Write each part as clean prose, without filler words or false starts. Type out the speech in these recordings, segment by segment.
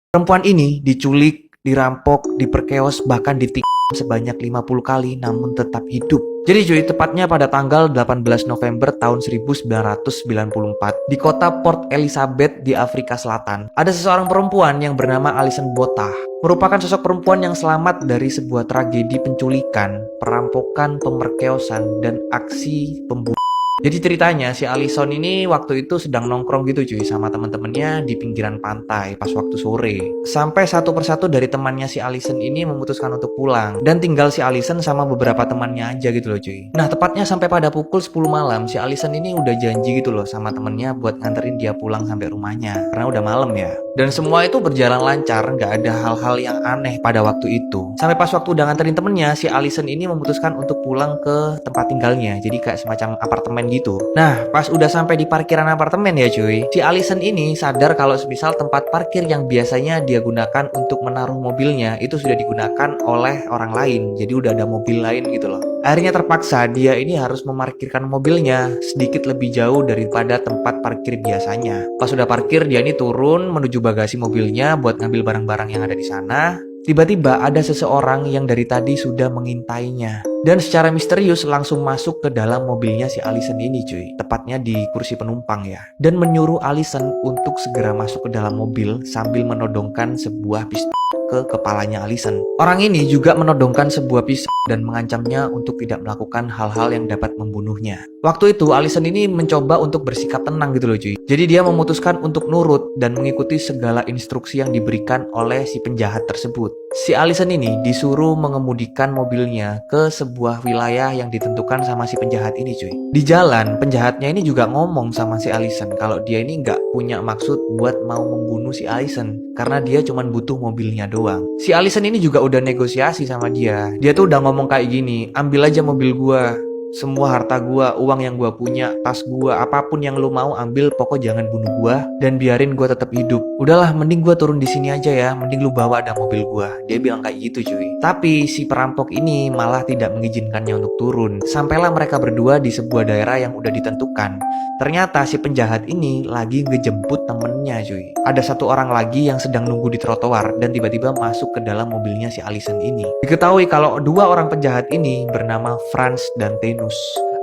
Perempuan ini diculik, dirampok, diperkeos, bahkan ditikam sebanyak 50 kali namun tetap hidup. Jadi cuy, tepatnya pada tanggal 18 November tahun 1994 di kota Port Elizabeth di Afrika Selatan, ada seseorang perempuan yang bernama Alison Botha. Merupakan sosok perempuan yang selamat dari sebuah tragedi penculikan, perampokan, pemerkeosan, dan aksi pembunuhan. Jadi ceritanya si Alison ini waktu itu sedang nongkrong gitu cuy sama teman-temannya di pinggiran pantai pas waktu sore. Sampai satu persatu dari temannya si Alison ini memutuskan untuk pulang dan tinggal si Alison sama beberapa temannya aja gitu loh cuy. Nah tepatnya sampai pada pukul 10 malam si Alison ini udah janji gitu loh sama temennya buat nganterin dia pulang sampai rumahnya karena udah malam ya. Dan semua itu berjalan lancar, nggak ada hal-hal yang aneh pada waktu itu. Sampai pas waktu udah nganterin temennya, si Alison ini memutuskan untuk pulang ke tempat tinggalnya. Jadi kayak semacam apartemen gitu. Nah, pas udah sampai di parkiran apartemen ya cuy, si Alison ini sadar kalau semisal tempat parkir yang biasanya dia gunakan untuk menaruh mobilnya itu sudah digunakan oleh orang lain. Jadi udah ada mobil lain gitu loh. Akhirnya terpaksa dia ini harus memarkirkan mobilnya sedikit lebih jauh daripada tempat parkir biasanya. Pas sudah parkir, dia ini turun menuju bagasi mobilnya buat ngambil barang-barang yang ada di sana. Tiba-tiba ada seseorang yang dari tadi sudah mengintainya dan secara misterius langsung masuk ke dalam mobilnya si Alison ini cuy, tepatnya di kursi penumpang ya, dan menyuruh Alison untuk segera masuk ke dalam mobil sambil menodongkan sebuah pistol ke kepalanya Alison. Orang ini juga menodongkan sebuah pisau dan mengancamnya untuk tidak melakukan hal-hal yang dapat membunuhnya. Waktu itu Alison ini mencoba untuk bersikap tenang gitu loh cuy. Jadi dia memutuskan untuk nurut dan mengikuti segala instruksi yang diberikan oleh si penjahat tersebut. Si Alison ini disuruh mengemudikan mobilnya ke sebuah wilayah yang ditentukan sama si penjahat ini cuy. Di jalan, penjahatnya ini juga ngomong sama si Alison kalau dia ini nggak punya maksud buat mau membunuh si Alison karena dia cuma butuh mobilnya doang. Si Alison ini juga udah negosiasi sama dia. Dia tuh udah ngomong kayak gini, ambil aja mobil gua, semua harta gua, uang yang gua punya, tas gua, apapun yang lu mau ambil, pokok jangan bunuh gua dan biarin gua tetap hidup. Udahlah, mending gua turun di sini aja ya, mending lu bawa ada mobil gua. Dia bilang kayak gitu cuy. Tapi si perampok ini malah tidak mengizinkannya untuk turun. Sampailah mereka berdua di sebuah daerah yang udah ditentukan. Ternyata si penjahat ini lagi ngejemput temennya cuy. Ada satu orang lagi yang sedang nunggu di trotoar dan tiba-tiba masuk ke dalam mobilnya si Alison ini. Diketahui kalau dua orang penjahat ini bernama Franz dan Tenus.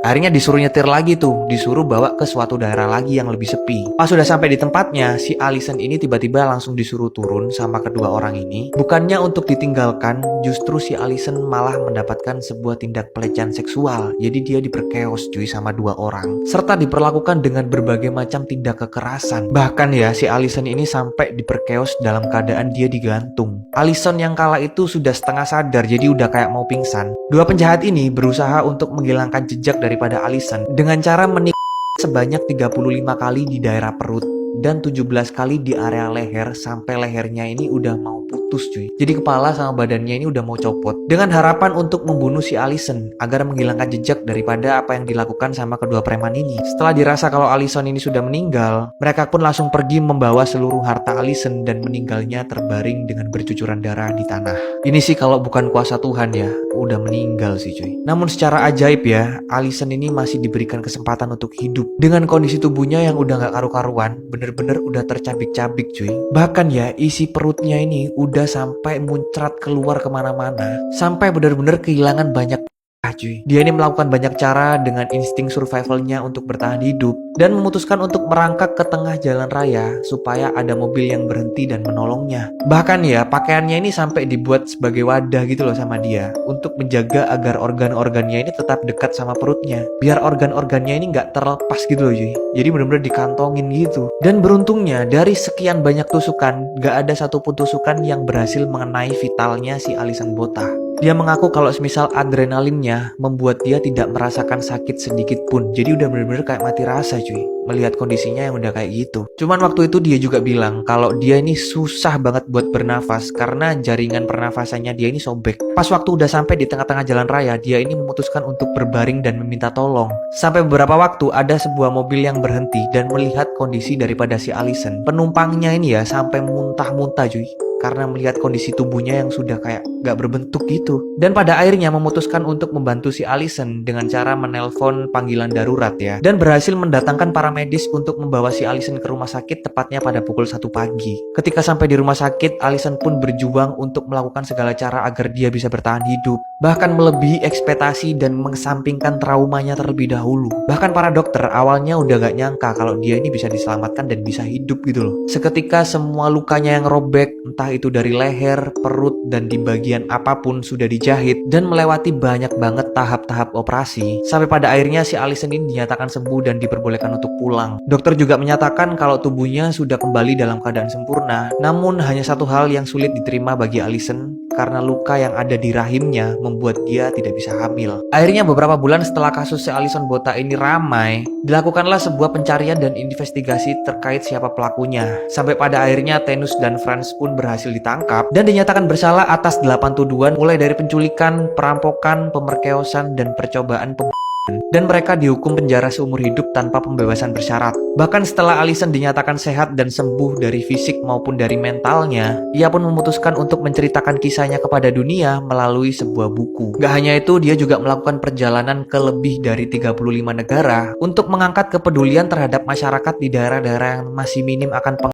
Akhirnya disuruh nyetir lagi tuh, disuruh bawa ke suatu daerah lagi yang lebih sepi. Pas sudah sampai di tempatnya, si Alison ini tiba-tiba langsung disuruh turun sama kedua orang ini. Bukannya untuk ditinggalkan, justru si Alison malah mendapatkan sebuah tindak pelecehan seksual. Jadi dia diperkeos cuy sama dua orang, serta diperlakukan dengan berbagai macam tindak kekerasan. Bahkan ya, si Alison ini sampai diperkeos dalam keadaan dia digantung. Alison yang kala itu sudah setengah sadar, jadi udah kayak mau pingsan. Dua penjahat ini berusaha untuk menghilangkan jejak daripada Alison dengan cara menikam sebanyak 35 kali di daerah perut dan 17 kali di area leher sampai lehernya ini udah mau putus cuy. Jadi kepala sama badannya ini udah mau copot dengan harapan untuk membunuh si Alison agar menghilangkan jejak daripada apa yang dilakukan sama kedua preman ini. Setelah dirasa kalau Alison ini sudah meninggal, mereka pun langsung pergi membawa seluruh harta Alison dan meninggalnya terbaring dengan bercucuran darah di tanah. Ini sih kalau bukan kuasa Tuhan ya, udah meninggal sih cuy. Namun secara ajaib ya, Alison ini masih diberikan kesempatan untuk hidup dengan kondisi tubuhnya yang udah gak karu-karuan, bener-bener udah tercabik-cabik cuy. Bahkan ya isi perutnya ini udah sampai muncrat keluar kemana-mana, sampai bener-bener kehilangan banyak cuy. Dia ini melakukan banyak cara dengan insting survivalnya untuk bertahan hidup dan memutuskan untuk merangkak ke tengah jalan raya supaya ada mobil yang berhenti dan menolongnya. Bahkan ya pakaiannya ini sampai dibuat sebagai wadah gitu loh sama dia untuk menjaga agar organ-organnya ini tetap dekat sama perutnya, biar organ-organnya ini nggak terlepas gitu loh cuy. Jadi benar-benar dikantongin gitu. Dan beruntungnya dari sekian banyak tusukan, nggak ada satupun tusukan yang berhasil mengenai vitalnya si Alison Botha. Dia mengaku kalau semisal adrenalinnya membuat dia tidak merasakan sakit sedikit pun. Jadi udah bener-bener kayak mati rasa cuy, melihat kondisinya yang udah kayak gitu. Cuman waktu itu dia juga bilang kalau dia ini susah banget buat bernafas karena jaringan pernafasannya dia ini sobek. Pas waktu udah sampai di tengah-tengah jalan raya, dia ini memutuskan untuk berbaring dan meminta tolong. Sampai beberapa waktu ada sebuah mobil yang berhenti dan melihat kondisi daripada si Alison. Penumpangnya ini ya sampai muntah-muntah cuy, karena melihat kondisi tubuhnya yang sudah kayak gak berbentuk gitu. Dan pada akhirnya memutuskan untuk membantu si Allison dengan cara menelpon panggilan darurat ya. Dan berhasil mendatangkan paramedis untuk membawa si Allison ke rumah sakit tepatnya pada pukul 1 pagi. Ketika sampai di rumah sakit, Allison pun berjuang untuk melakukan segala cara agar dia bisa bertahan hidup. Bahkan melebihi ekspektasi dan mengesampingkan traumanya terlebih dahulu. Bahkan para dokter awalnya udah gak nyangka kalau dia ini bisa diselamatkan dan bisa hidup gitu loh. Seketika semua lukanya yang robek, entah itu dari leher, perut, dan di bagian apapun sudah dijahit dan melewati banyak banget tahap-tahap operasi. Sampai pada akhirnya si Allison ini dinyatakan sembuh dan diperbolehkan untuk pulang. Dokter juga menyatakan kalau tubuhnya sudah kembali dalam keadaan sempurna. Namun hanya satu hal yang sulit diterima bagi Allison, karena luka yang ada di rahimnya membuat dia tidak bisa hamil. Akhirnya beberapa bulan setelah kasus si Allison botak ini ramai, dilakukanlah sebuah pencarian dan investigasi terkait siapa pelakunya. Sampai pada akhirnya Tenus dan Franz pun berhasil ditangkap dan dinyatakan bersalah atas 8 tuduhan mulai dari penculikan, perampokan, pemerkosaan, dan percobaan dan mereka dihukum penjara seumur hidup tanpa pembebasan bersyarat. Bahkan setelah Allison dinyatakan sehat dan sembuh dari fisik maupun dari mentalnya, ia pun memutuskan untuk menceritakan kisahnya kepada dunia melalui sebuah buku. Gak hanya itu, dia juga melakukan perjalanan ke lebih dari 35 negara untuk mengangkat kepedulian terhadap masyarakat di daerah-daerah yang masih minim akan